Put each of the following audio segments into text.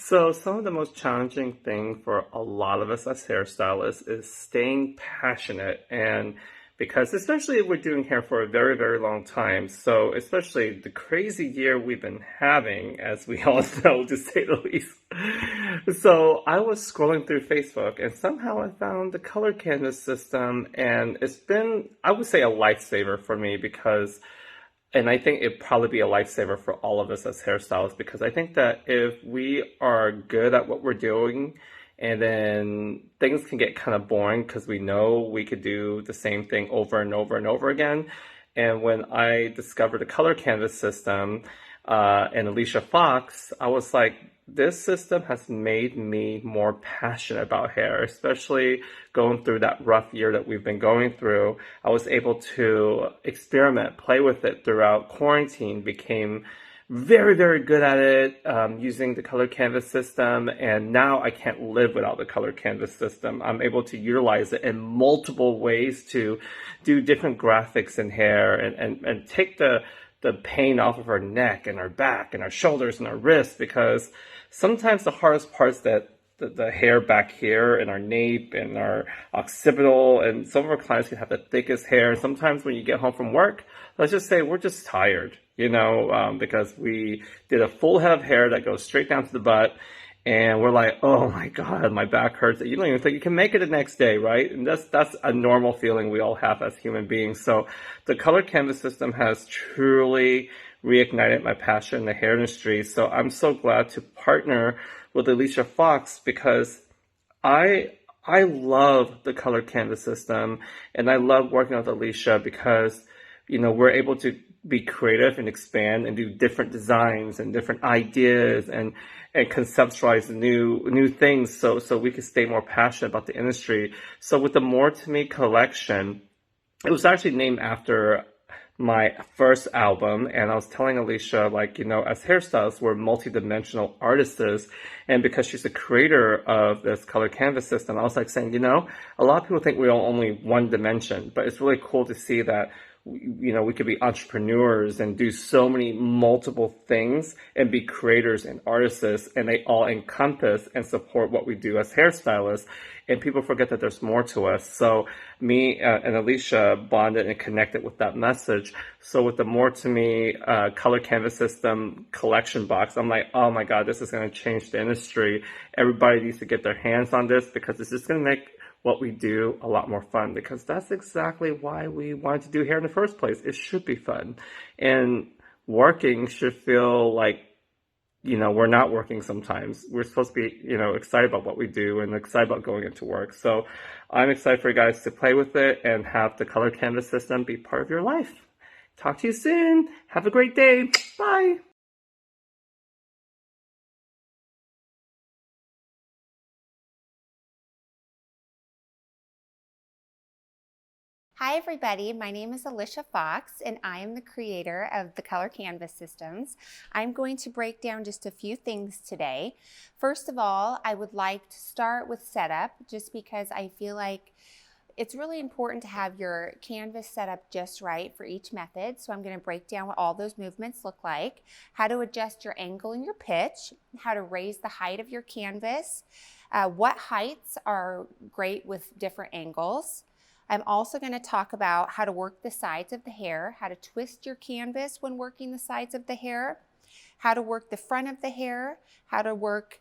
So some of the most challenging thing for a lot of us as hairstylists is staying passionate, and because especially if we're doing hair for a very, very long time. So especially the crazy year we've been having, as we all know, to say the least. So I was scrolling through Facebook and somehow I found the color canvas system, and it's been, I would say, a lifesaver for me because and I think it'd probably be a lifesaver for all of us as hairstylists because I think that if we are good at what we're doing, and then things can get kind of boring because we know we could do the same thing over and over and over again. And when I discovered the color canvas system and Alisha Fox, I was like, this system has made me more passionate about hair, especially going through that rough year that we've been going through. I was able to experiment, play with it throughout quarantine, became very, very good at it using the color canvas system. And now I can't live without the color canvas system. I'm able to utilize it in multiple ways to do different graphics in hair and take the pain off of our neck and our back and our shoulders and our wrists, because sometimes the hardest parts that the hair back here and our nape and our occipital, and some of our clients can have the thickest hair. Sometimes when you get home from work, let's just say we're just tired, because we did a full head of hair that goes straight down to the butt. And we're like, oh my God, my back hurts. You don't even think you can make it the next day, right? And that's a normal feeling we all have as human beings. So the color canvas system has truly reignited my passion in the hair industry. So I'm so glad to partner with Alisha Fox because I love the color canvas system, and I love working with Alisha because we're able to be creative and expand and do different designs and different ideas and conceptualize new things so we can stay more passionate about the industry. So with the More to Me collection, it was actually named after my first album, and I was telling Alisha, as hairstylists, we're multi-dimensional artists, and because she's the creator of this color canvas system, I was saying, a lot of people think we're only one dimension, but it's really cool to see that we could be entrepreneurs and do so many multiple things and be creators and artists, and they all encompass and support what we do as hairstylists. And people forget that there's more to us. So me and Alisha bonded and connected with that message. So with the More to Me color canvas system collection box, I'm like, oh my God, this is going to change the industry. Everybody needs to get their hands on this because it's just going to make what we do a lot more fun, because that's exactly why we wanted to do hair in the first place. It should be fun, and working should feel like we're not working sometimes. We're supposed to be excited about what we do and excited about going into work. So I'm excited for you guys to play with it and have the color canvas system be part of your life. Talk to you soon. Have a great day. Bye. Hi everybody, my name is Alisha Fox and I am the creator of the Color Canvas Systems. I'm going to break down just a few things today. First of all, I would like to start with setup, just because I feel like it's really important to have your canvas set up just right for each method. So I'm going to break down what all those movements look like, how to adjust your angle and your pitch, how to raise the height of your canvas, what heights are great with different angles. I'm also going to talk about how to work the sides of the hair, how to twist your canvas when working the sides of the hair, how to work the front of the hair, how to work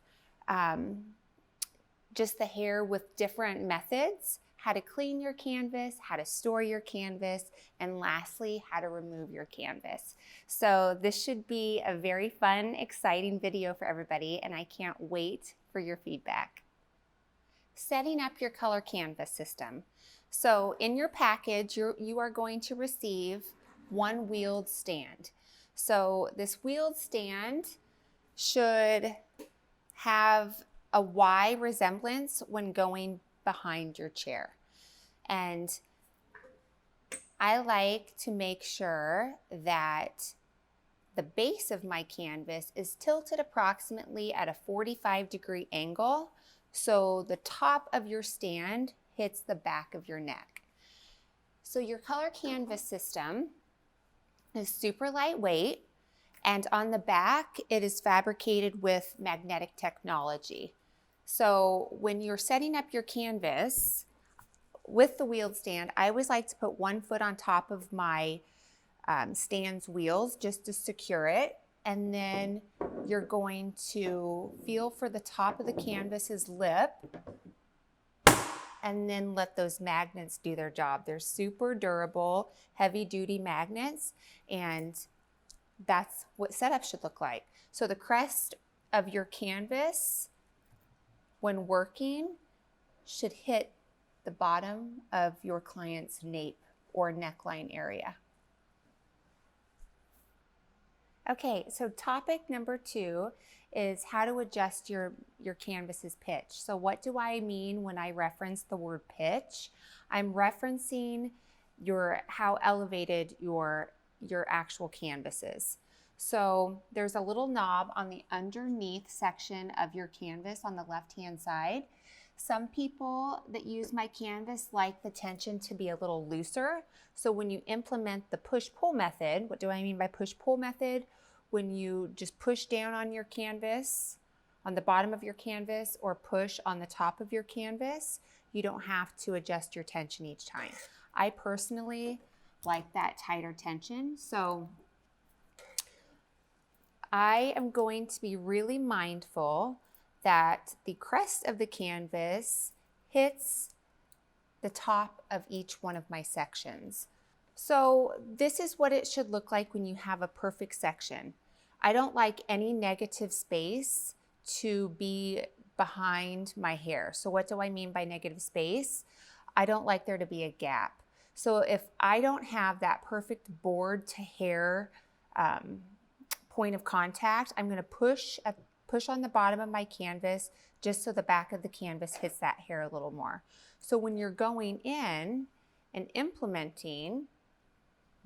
just the hair with different methods, how to clean your canvas, how to store your canvas, and lastly, how to remove your canvas. So this should be a very fun, exciting video for everybody, and I can't wait for your feedback. Setting up your color canvas system. So in your package, you are going to receive one wheeled stand. So this wheeled stand should have a Y resemblance when going behind your chair. And I like to make sure that the base of my canvas is tilted approximately at a 45-degree angle, so the top of your stand hits the back of your neck. So your color canvas system is super lightweight, And on the back, it is fabricated with magnetic technology. So when you're setting up your canvas with the wheeled stand, I always like to put one foot on top of my stand's wheels just to secure it. And then you're going to feel for the top of the canvas's lip and then let those magnets do their job. They're super durable, heavy duty magnets, and that's what setup should look like. So the crest of your canvas when working should hit the bottom of your client's nape or neckline area. Okay, so topic number 2 is how to adjust your canvas's pitch. So what do I mean when I reference the word pitch? I'm referencing how elevated your actual canvas is. So there's a little knob on the underneath section of your canvas on the left-hand side. Some people that use my canvas like the tension to be a little looser. So when you implement the push-pull method, what do I mean by push-pull method? When you just push down on your canvas, on the bottom of your canvas, or push on the top of your canvas, you don't have to adjust your tension each time. I personally like that tighter tension, so I am going to be really mindful that the crest of the canvas hits the top of each one of my sections. So this is what it should look like when you have a perfect section. I don't like any negative space to be behind my hair. So what do I mean by negative space? I don't like there to be a gap. So if I don't have that perfect board to hair point of contact, I'm going to push on the bottom of my canvas just so the back of the canvas hits that hair a little more. So when you're going in and implementing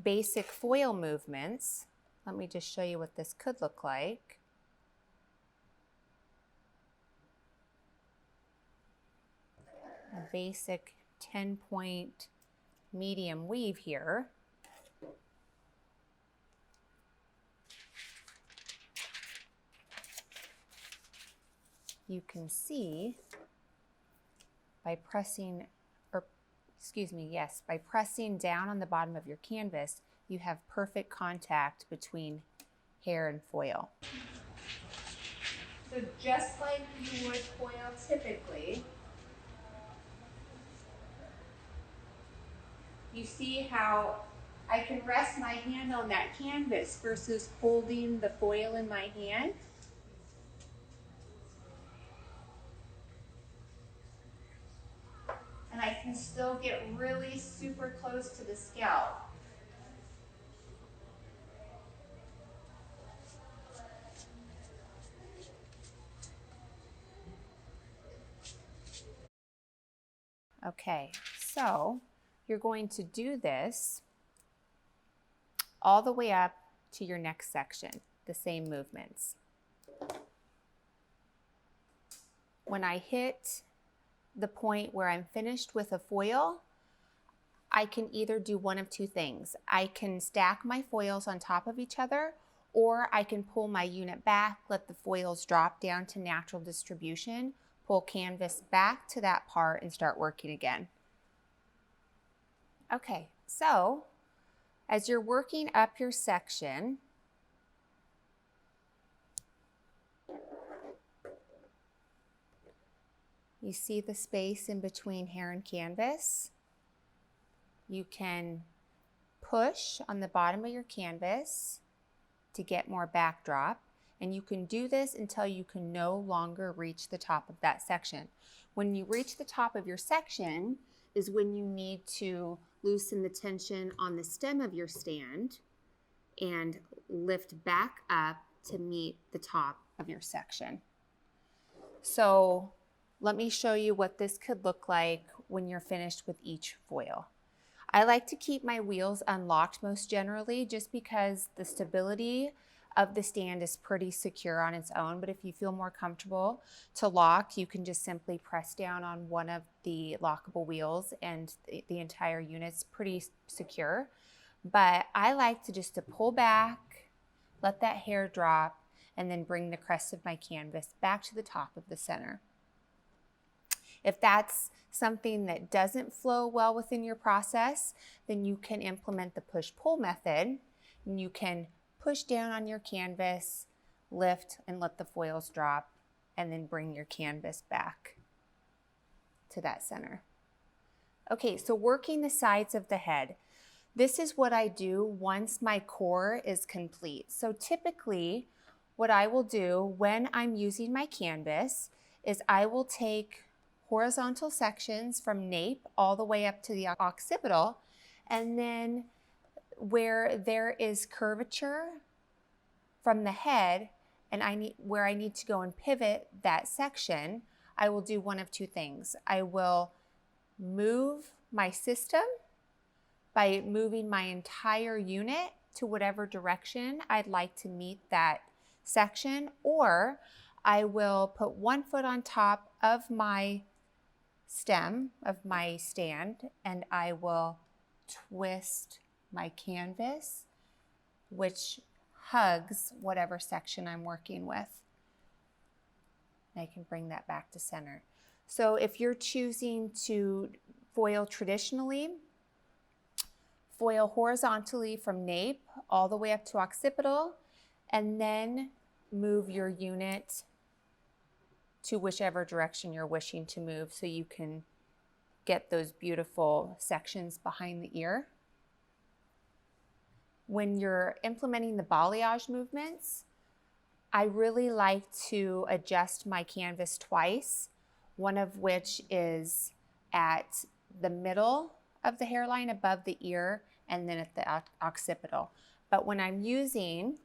basic foil movements, let me just show you what this could look like. A basic 10-point medium weave here. You can see by pressing down on the bottom of your canvas, you have perfect contact between hair and foil. So just like you would foil typically, you see how I can rest my hand on that canvas versus holding the foil in my hand. And I can still get really super close to the scalp. Okay, so you're going to do this all the way up to your next section, the same movements. When I hit the point where I'm finished with a foil, I can either do one of two things. I can stack my foils on top of each other, or I can pull my unit back, let the foils drop down to natural distribution, pull canvas back to that part and start working again. Okay, so as you're working up your section, you see the space in between hair and canvas. You can push on the bottom of your canvas to get more backdrop, and you can do this until you can no longer reach the top of that section. When you reach the top of your section is when you need to loosen the tension on the stem of your stand and lift back up to meet the top of your section. So let me show you what this could look like when you're finished with each foil. I like to keep my wheels unlocked most generally just because the stability of the stand is pretty secure on its own, but if you feel more comfortable to lock, you can just simply press down on one of the lockable wheels and the entire unit's pretty secure. But I like to just pull back, let that hair drop, and then bring the crest of my canvas back to the top of the center. If that's something that doesn't flow well within your process, then you can implement the push-pull method, and you can push down on your canvas, lift, and let the foils drop, and then bring your canvas back to that center. Okay, so working the sides of the head. This is what I do once my core is complete. So typically, what I will do when I'm using my canvas is I will take horizontal sections from nape all the way up to the occipital, and then where there is curvature from the head and where I need to go and pivot that section, I will do one of two things. I will move my system by moving my entire unit to whatever direction I'd like to meet that section, or I will put one foot on top of my stem of my stand and I will twist my canvas, which hugs whatever section I'm working with. I can bring that back to center. So if you're choosing to foil traditionally, foil horizontally from nape all the way up to occipital, and then move your unit to whichever direction you're wishing to move so you can get those beautiful sections behind the ear. When you're implementing the balayage movements, I really like to adjust my canvas twice, one of which is at the middle of the hairline above the ear and then at the occipital. But when I'm using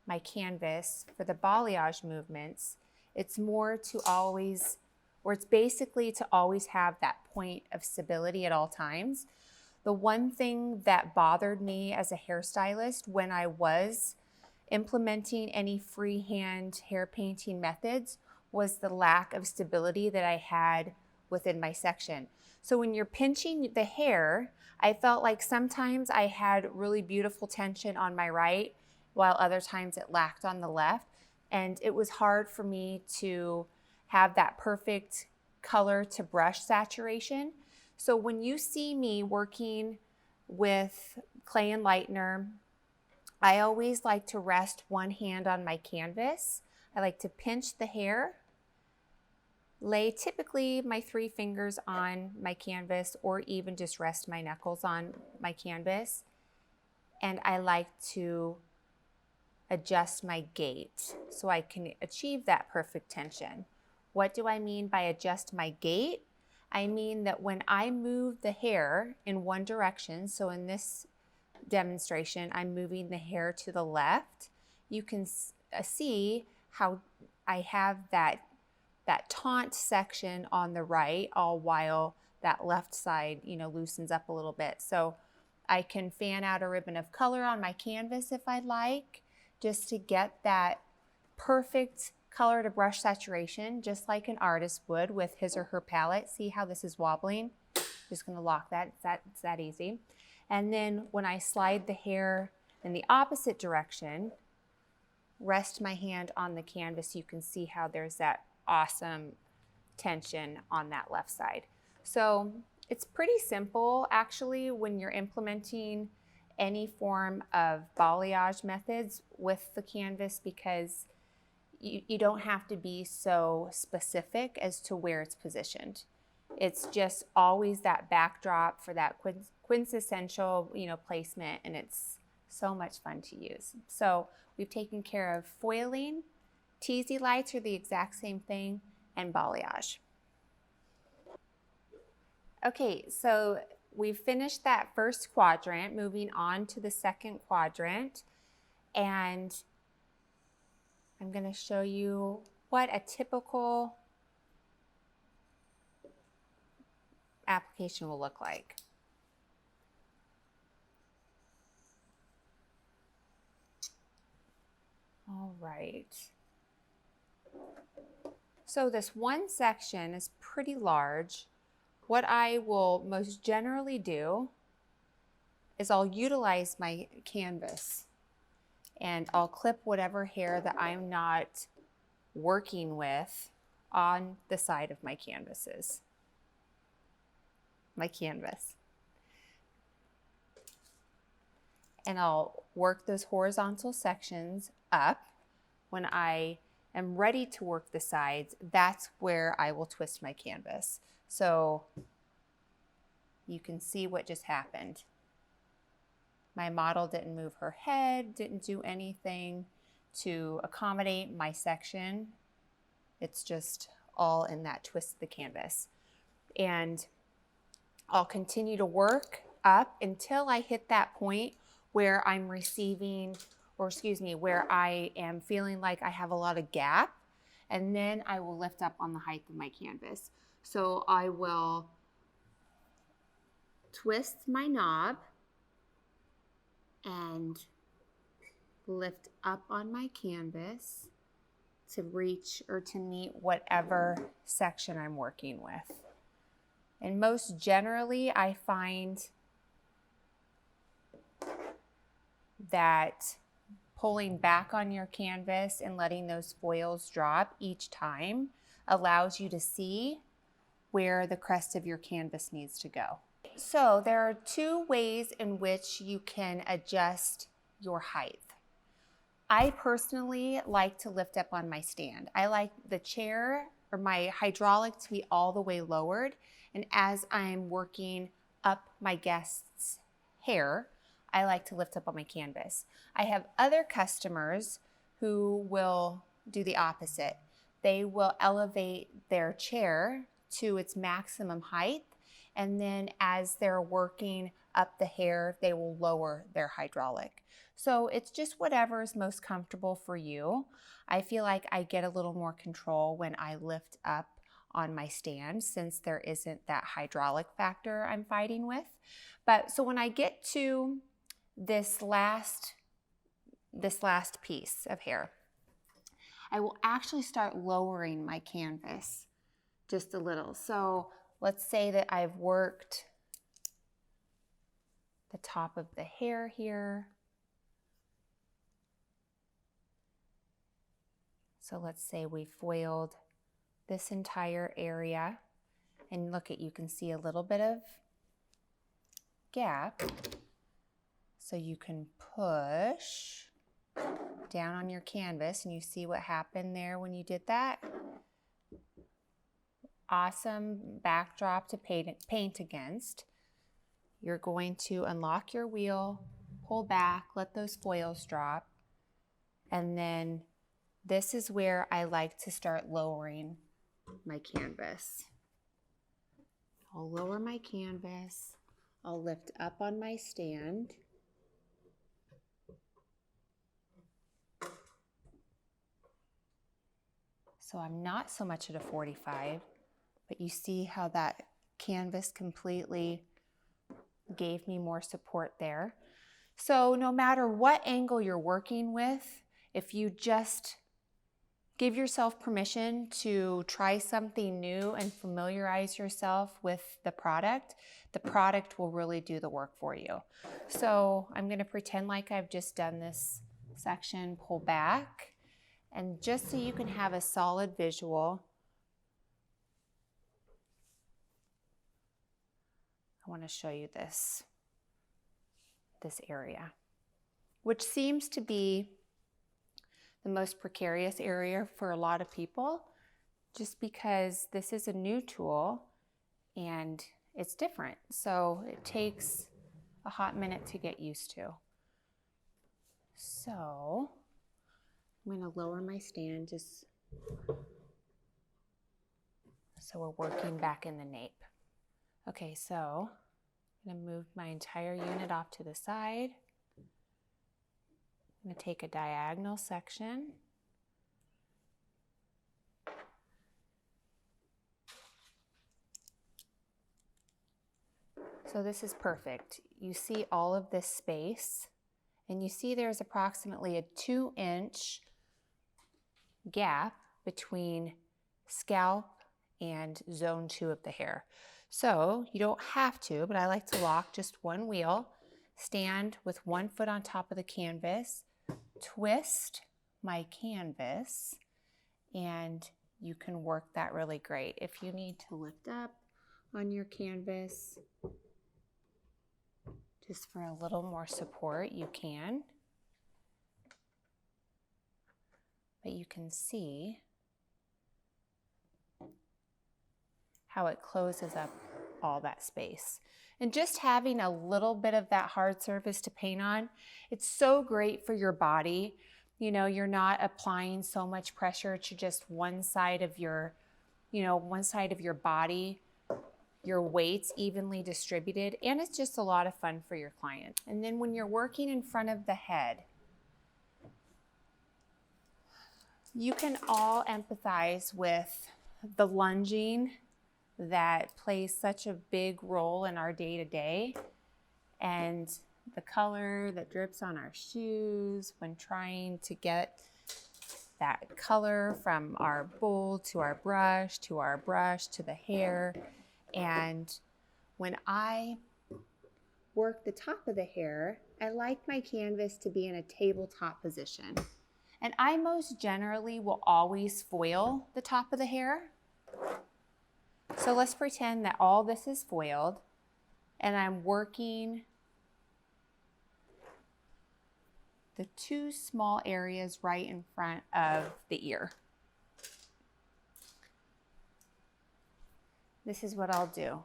my canvas for the balayage movements, it's more to always, or it's basically to always have that point of stability at all times. The one thing that bothered me as a hairstylist when I was implementing any freehand hair painting methods was the lack of stability that I had within my section. So when you're pinching the hair, I felt like sometimes I had really beautiful tension on my right, while other times it lacked on the left. And it was hard for me to have that perfect color to brush saturation. So when you see me working with clay and lightener, I always like to rest one hand on my canvas. I like to pinch the hair, lay typically my 3 fingers on my canvas, or even just rest my knuckles on my canvas. And I like to adjust my gait so I can achieve that perfect tension. What do I mean by adjust my gait? I mean that when I move the hair in one direction, so in this demonstration, I'm moving the hair to the left, you can see how I have that taunt section on the right, all while that left side, loosens up a little bit. So I can fan out a ribbon of color on my canvas if I'd like, just to get that perfect color to brush saturation, just like an artist would with his or her palette. See how this is wobbling? Just gonna lock that, it's that easy. And then when I slide the hair in the opposite direction, rest my hand on the canvas, you can see how there's that awesome tension on that left side. So it's pretty simple actually when you're implementing any form of balayage methods with the canvas, because you don't have to be so specific as to where it's positioned. It's just always that backdrop for that quintessential, placement, and it's so much fun to use. So we've taken care of foiling, teasy lights are the exact same thing, and balayage. Okay, so we've finished that first quadrant, moving on to the second quadrant, and I'm going to show you what a typical application will look like. All right. So this one section is pretty large. What I will most generally do is I'll utilize my canvas and I'll clip whatever hair that I'm not working with on the side of my canvas. And I'll work those horizontal sections up. When I am ready to work the sides, that's where I will twist my canvas. So you can see what just happened. My model didn't move her head, didn't do anything to accommodate my section. It's just all in that twist of the canvas. And I'll continue to work up until I hit that point where I'm receiving, or excuse me, where I am feeling like I have a lot of gap, and then I will lift up on the height of my canvas. So I will twist my knob and lift up on my canvas to reach or to meet whatever section I'm working with. And most generally, I find that pulling back on your canvas and letting those foils drop each time allows you to see where the crest of your canvas needs to go. So there are two ways in which you can adjust your height. I personally like to lift up on my stand. I like the chair or my hydraulic to be all the way lowered, and as I'm working up my guest's hair, I like to lift up on my canvas. I have other customers who will do the opposite. They will elevate their chair to its maximum height, and then as they're working up the hair, they will lower their hydraulic. So it's just whatever is most comfortable for you. I feel like I get a little more control when I lift up on my stand, since there isn't that hydraulic factor I'm fighting with. But so when I get to this last piece of hair, I will actually start lowering my canvas just a little. So let's say that I've worked the top of the hair here. So let's say we foiled this entire area, and look, you can see a little bit of gap. So you can push down on your canvas, and you see what happened there when you did that. Awesome backdrop to paint against. You're going to unlock your wheel, pull back, let those foils drop, and then this is where I like to start lowering my canvas. I'll lower my canvas, I'll lift up on my stand. So I'm not so much at a 45, but you see how that canvas completely gave me more support there. So no matter what angle you're working with, if you just give yourself permission to try something new and familiarize yourself with the product will really do the work for you. So I'm going to pretend like I've just done this section, pull back, and just so you can have a solid visual, I want to show you this area, which seems to be the most precarious area for a lot of people, just because this is a new tool and it's different. So it takes a hot minute to get used to. So I'm going to lower my stand just so we're working back in the nape. Okay, so I'm going to move my entire unit off to the side. I'm going to take a diagonal section. So this is perfect. You see all of this space, and you see there's approximately a 2-inch gap between scalp and zone 2 of the hair. So you don't have to, but I like to lock just one wheel, stand with one foot on top of the canvas, twist my canvas, and you can work that really great. If you need to lift up on your canvas just for a little more support, you can. But you can see how it closes up all that space. And just having a little bit of that hard surface to paint on, it's so great for your body. You know, you're not applying so much pressure to just one side of your, one side of your body. Your weight's evenly distributed, and it's just a lot of fun for your client. And then when you're working in front of the head, you can all empathize with the lunging that plays such a big role in our day-to-day, and the color that drips on our shoes when trying to get that color from our bowl to our brush to the hair. And when I work the top of the hair, I like my canvas to be in a tabletop position. And I most generally will always foil the top of the hair. So let's pretend that all this is foiled and I'm working the two small areas right in front of the ear. This is what I'll do.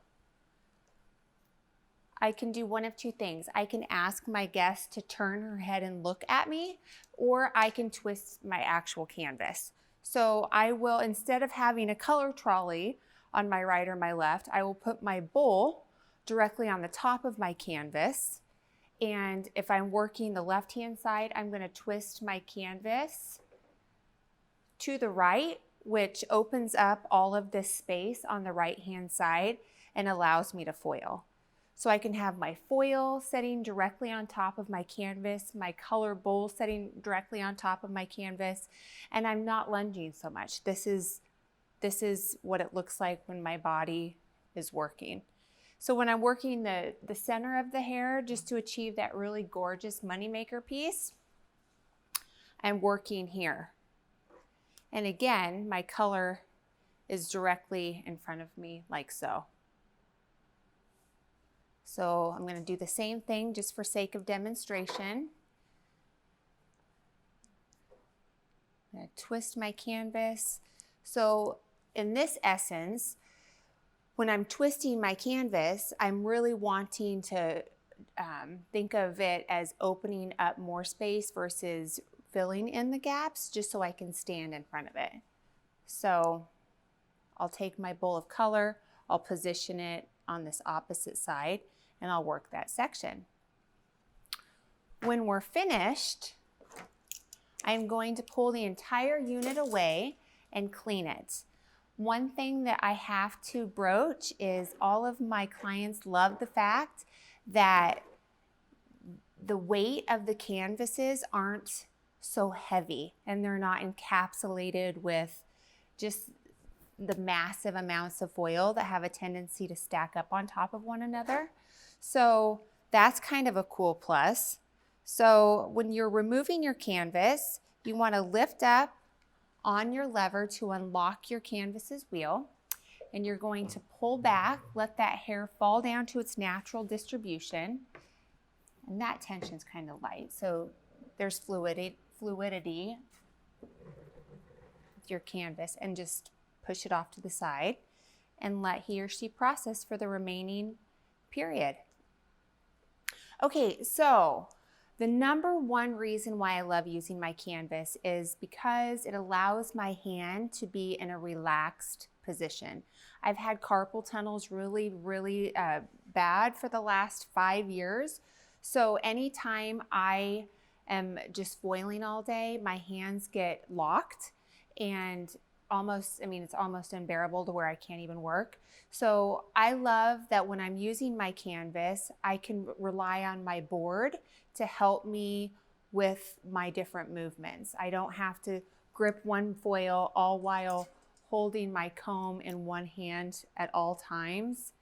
I can do one of two things. I can ask my guest to turn her head and look at me, or I can twist my actual canvas. So I will, instead of having a color trolley on my right or my left, I will put my bowl directly on the top of my canvas. And if I'm working the left-hand side, I'm going to twist my canvas to the right, which opens up all of this space on the right-hand side and allows me to foil. So I can have my foil sitting directly on top of my canvas, my color bowl sitting directly on top of my canvas, and I'm not lunging so much. This is what it looks like when my body is working. So when I'm working the center of the hair, just to achieve that really gorgeous moneymaker piece, I'm working here. And again, my color is directly in front of me like so. So I'm going to do the same thing just for sake of demonstration. I'm going to twist my canvas. So in this essence, when I'm twisting my canvas, I'm really wanting to think of it as opening up more space versus filling in the gaps, just so I can stand in front of it. So I'll take my bowl of color, I'll position it on this opposite side, and I'll work that section. When we're finished, I'm going to pull the entire unit away and clean it. One thing that I have to broach is all of my clients love the fact that the weight of the canvases aren't so heavy and they're not encapsulated with just the massive amounts of foil that have a tendency to stack up on top of one another. So that's kind of a cool plus. So when you're removing your canvas, you want to lift up on your lever to unlock your canvas's wheel, and you're going to pull back, let that hair fall down to its natural distribution, and that tension's kind of light, so there's fluidity with your canvas, and just push it off to the side and let he or she process for the remaining period. Okay, so the number one reason why I love using my canvas is because it allows my hand to be in a relaxed position. I've had carpal tunnels really bad for the last 5 years. So anytime I am just foiling all day, my hands get locked and it's almost unbearable to where I can't even work. So I love that when I'm using my canvas, I can rely on my board to help me with my different movements. I don't have to grip one foil all while holding my comb in one hand at all times.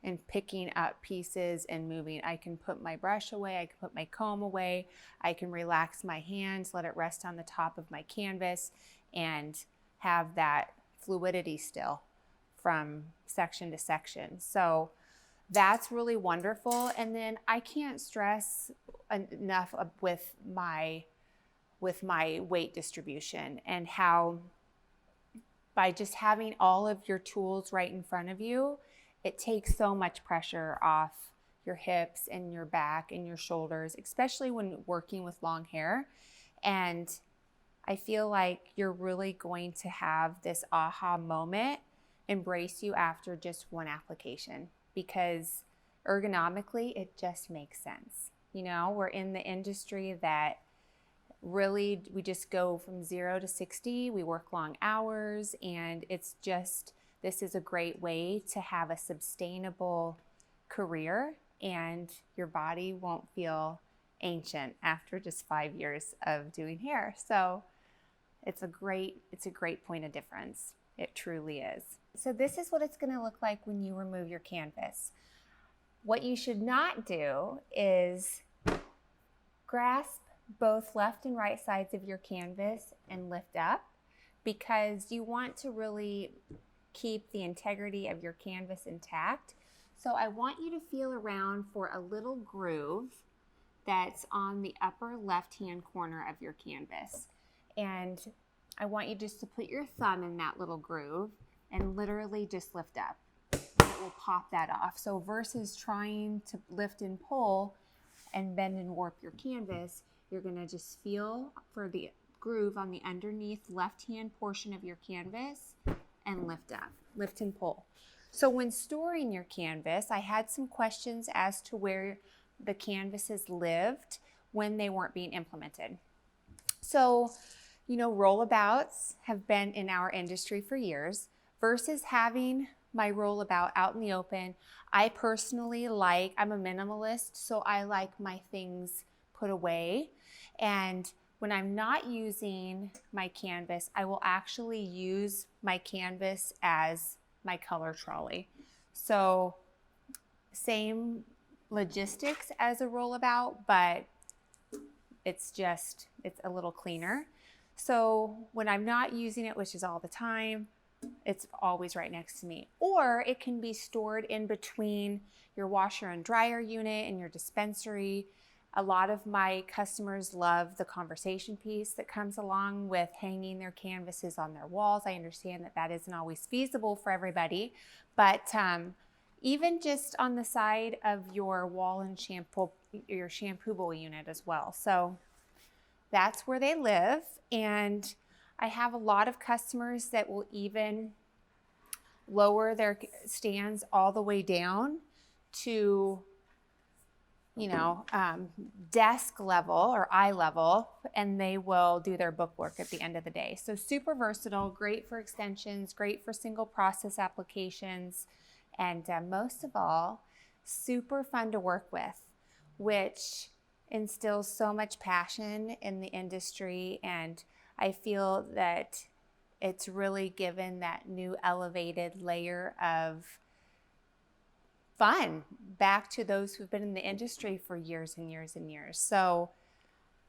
and picking up pieces and moving. I can put my brush away, I can put my comb away, I can relax my hands, let it rest on the top of my canvas, and have that fluidity still from section to section. So that's really wonderful. And then I can't stress enough with my weight distribution, and how by just having all of your tools right in front of you, it takes so much pressure off your hips and your back and your shoulders, especially when working with long hair. And I feel like you're really going to have this aha moment embrace you after just one application, because ergonomically it just makes sense. You know, we're in the industry that really, we just go from 0 to 60. We work long hours, and it's just, this is a great way to have a sustainable career, and your body won't feel ancient after just 5 years of doing hair. So it's a great point of difference. It truly is. So this is what it's going to look like when you remove your canvas. What you should not do is grasp both left and right sides of your canvas and lift up, because you want to really keep the integrity of your canvas intact. So I want you to feel around for a little groove that's on the upper left-hand corner of your canvas. And I want you just to put your thumb in that little groove and literally just lift up. And it will pop that off. So versus trying to lift and pull and bend and warp your canvas, you're going to just feel for the groove on the underneath left-hand portion of your canvas and lift up, lift and pull. So when storing your canvas, I had some questions as to where the canvases lived when they weren't being implemented. So, you know, rollabouts have been in our industry for years. Versus having my rollabout out in the open, I personally I'm a minimalist, so I like my things put away. And when I'm not using my canvas, I will actually use my canvas as my color trolley. So same logistics as a rollabout, but it's a little cleaner. So when I'm not using it, which is all the time, it's always right next to me. Or it can be stored in between your washer and dryer unit and your dispensary. A lot of my customers love the conversation piece that comes along with hanging their canvases on their walls. I understand that isn't always feasible for everybody, but even just on the side of your wall and your shampoo bowl unit as well. So that's where they live. And I have a lot of customers that will even lower their stands all the way down to, desk level or eye level, and they will do their book work at the end of the day. So super versatile, great for extensions, great for single process applications, and most of all, super fun to work with, which instills so much passion in the industry. And I feel that it's really given that new elevated layer of fun back to those who've been in the industry for years and years and years. So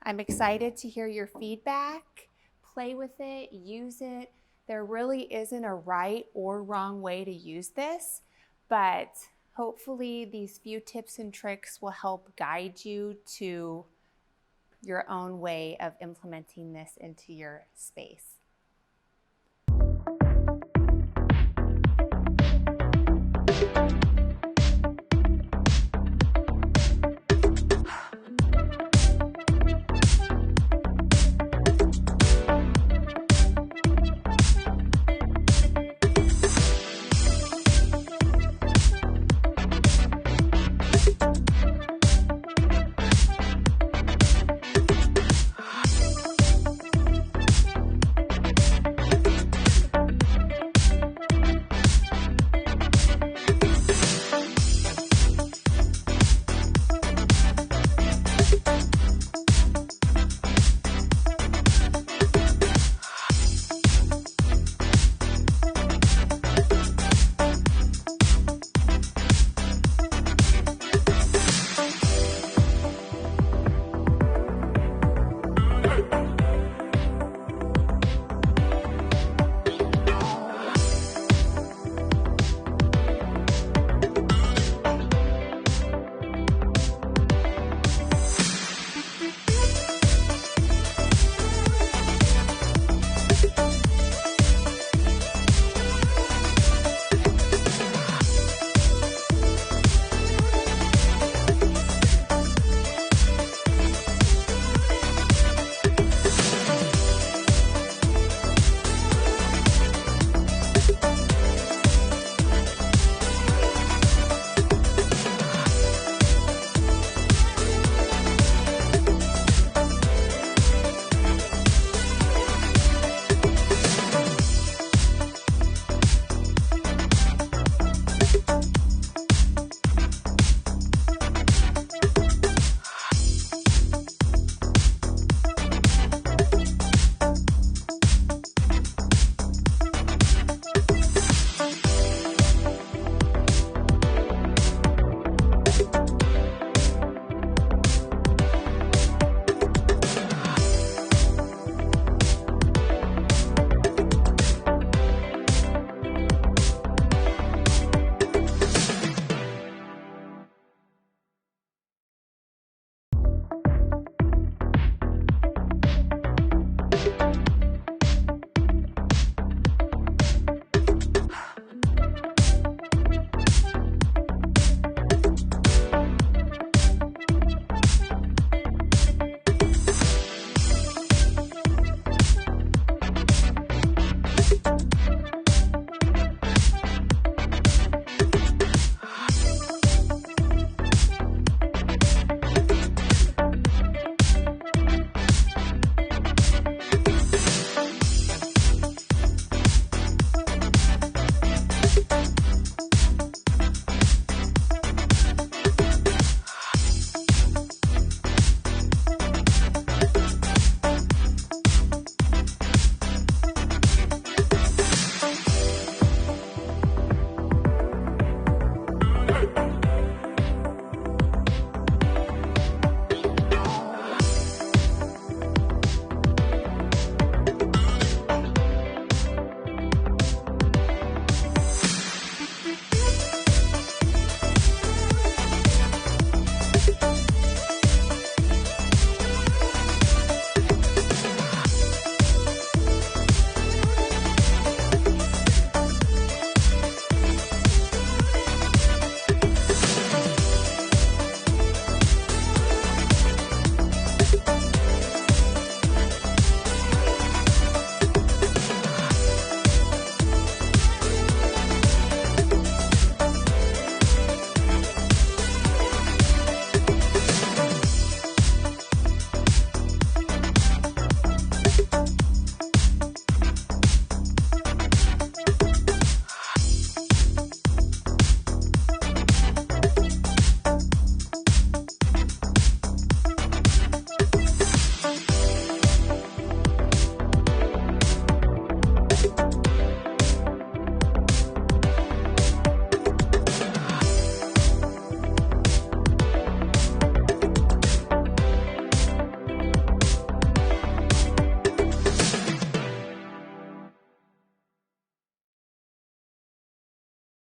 I'm excited to hear your feedback. Play with it, use it. There really isn't a right or wrong way to use this, but hopefully these few tips and tricks will help guide you to your own way of implementing this into your space.